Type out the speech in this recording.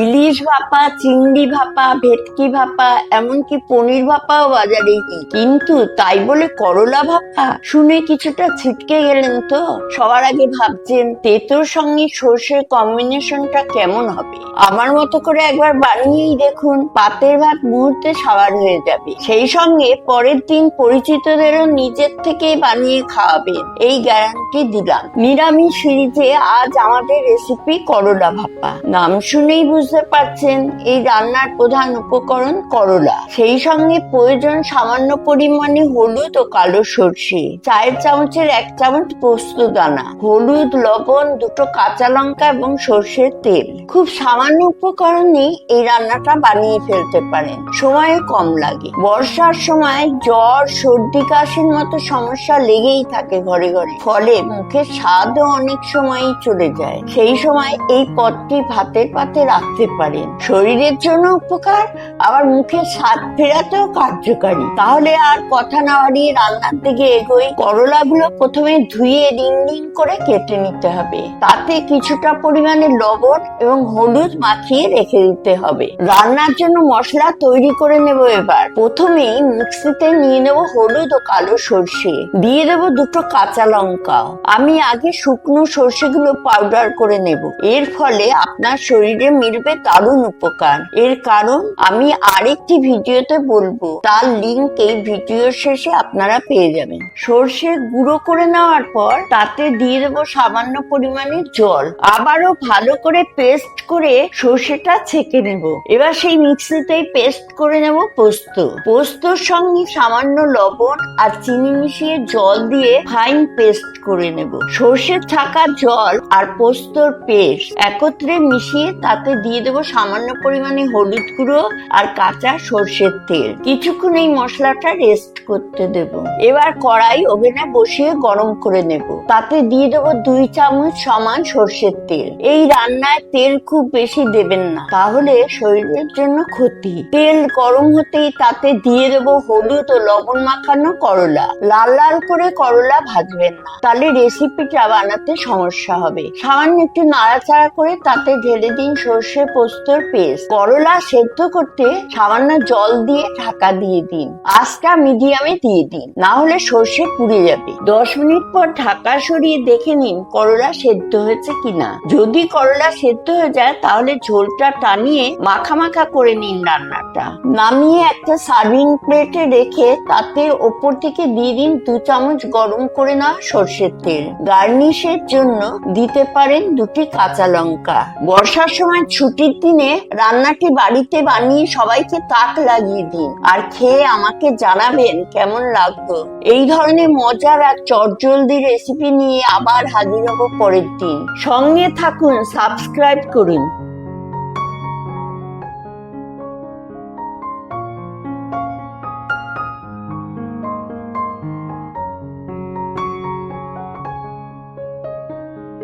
ইলিশ ভাপা, চিংড়ি ভাপা, ভেটকি ভাপা, এমনকি পনির ভাপাও বাজারে নেই। কিন্তু তাই বলে করলা ভাপা শুনে কিছুটা ছিটকে গেলেন তো। সবার আগে ভাবছেন তেঁতোর সঙ্গে সর্ষের কম্বিনেশনটা কেমন হবে। আমার মতো করে একবার বানিয়েই দেখুন, পাতের ভাত মুহূর্তে সাবার হয়ে যাবে। সেই সঙ্গে পরের দিন পরিচিতদেরও নিজের থেকেই বানিয়ে খাওয়াবেন, এই গ্যারান্টি দিলাম। নিরামিষ সিরিজে আজ আমাদের রেসিপি করলা ভাপা। নাম শুনেই বুঝতে পারছেন এই রান্নার প্রধান উপকরণ করলা। সেই সঙ্গে প্রয়োজন সামান্য পরিমাণে হলুদ ও কালো সর্ষে, চায়ের চামচের 1 চামচ পোস্ত দানা, হলুদ, লবণ, 2টো কাঁচা লঙ্কা এবং সর্ষের তেল। খুব সামান্য উপকরণেই এই রান্নাটা বানিয়ে ফেলতে পারেন, সময়ও কম লাগে। বর্ষার সময় জ্বর, সর্দি, কাশির মতো সমস্যা লেগেই থাকে ঘরে ঘরে, ফলে মুখের স্বাদও অনেক সময়ই চলে যায়। সেই সময় এই পদটি ভাতের পাতে রাখতে পারেন। শরীরের জন্য উপকার, আবার মুখের স্বাদ ফেরাতেও কার্যকারী। তাহলে আর কথা না বাড়িয়ে রান্নার দিকে এগোই। করলাগুলো প্রথমে ধুয়ে রিং রিং করে কেটে নিতে হবে। তাতে কিছুটা পরিমাণে লবণ এবং হলুদ মাখিয়ে রেখে দিতে হবে। রান্নার জন্য মশলা তৈরি করে নেব। এবার প্রথমেই মিক্সিতে নিয়ে নেব হলুদ ও কালো সর্ষে, দিয়ে দেব 2টো কাঁচা লঙ্কা। আমি আগে শুকনো সর্ষেগুলো পাউডার করে নেব। এর ফলে আপনার শরীরে মিলবে দারুণ উপকার। এর কারণ আমি আরেকটি ভিডিওতে বলবো, তার লিংক এই ভিডিওর শেষে আপনারা পেয়ে যাবেন। সর্ষে গুঁড়ো করে নেওয়ার পর তাতে দিয়ে দেবো সামান্য পরিমাণে জল। আবারও ভালো করে পেস্ট করে সর্ষেটা ছেঁকে নেব। এবার সেই মিক্সিতেই পেস্ট করে নেব পোস্তর সঙ্গে সামান্য লবণ আর চিনি মিশিয়ে জল দিয়ে ফাইন পেস্ট করে নেব। সর্ষের ছাকা জল আর পোস্তর পেস্ট একত্রে মিশিয়ে তাতে দিয়ে দেবো সামান্য পরিমাণে হলুদ গুঁড়ো আর কাঁচা সর্ষের তেল। কিছুক্ষণ এই মশলাটা রেস্ট করতে দেব। এবার কড়াই ওভেনে বসিয়ে গরম করে নেব। তাতে দিয়ে দেবো 2 চামচ সমান সর্ষের তেল। এই রান্নায় তেল খুব বেশি দেবেন না, তাহলে শরীরের জন্য ক্ষতি। তেল গরম হতেই তাতে দিয়ে দেবো হলুদ ও লবণ মাখানো করলা। লাল লাল করে করলা ভাজবেন না, তাহলে রেসিপিটা বানাতে সমস্যা হবে। সামান্য একটু নাড়াচাড়া করে তাতে ঢেলে দিন সর্ষে পোস্তর পেস্ট। করলা সেদ্ধ করতে সামান্য জল দিয়ে ঢাকা দিয়ে দিন। আঁচটা মিডিয়ামে দিয়ে দিন, না হলে সর্ষে পুড়ে যাবে। 10 মিনিট পর ঢাকা সরিয়ে দেখে নিন করলা সেদ্ধ হয়েছে কিনা। যদি করলা সেদ্ধ হয়ে যায় তাহলে ঝোলটা টানিয়ে মাখা মাখা করে নিন রান্নাটা। নামিয়ে একটা সার্ভিং প্লেটে রেখে তাতে ওপর থেকে দিয়ে দিন 2 চামচ গরম করে নেওয়া সর্ষের তেল। গার্নিশের জন্য দিতে পারেন 2টি কাঁচা লঙ্কা। বর্ষার সময় ছুটির দিনে রান্নাটি বাড়িতে বানিয়ে সবাইকে তাক লাগিয়ে দিন, আর খেয়ে আমাকে জানাবেন কেমন লাগলো। এই ধরনের মজার আর চটজলদি রেসিপি নিয়ে আবার হাজির হব পরের দিন। সঙ্গে থাকুন, সাবস্ক্রাইব করুন।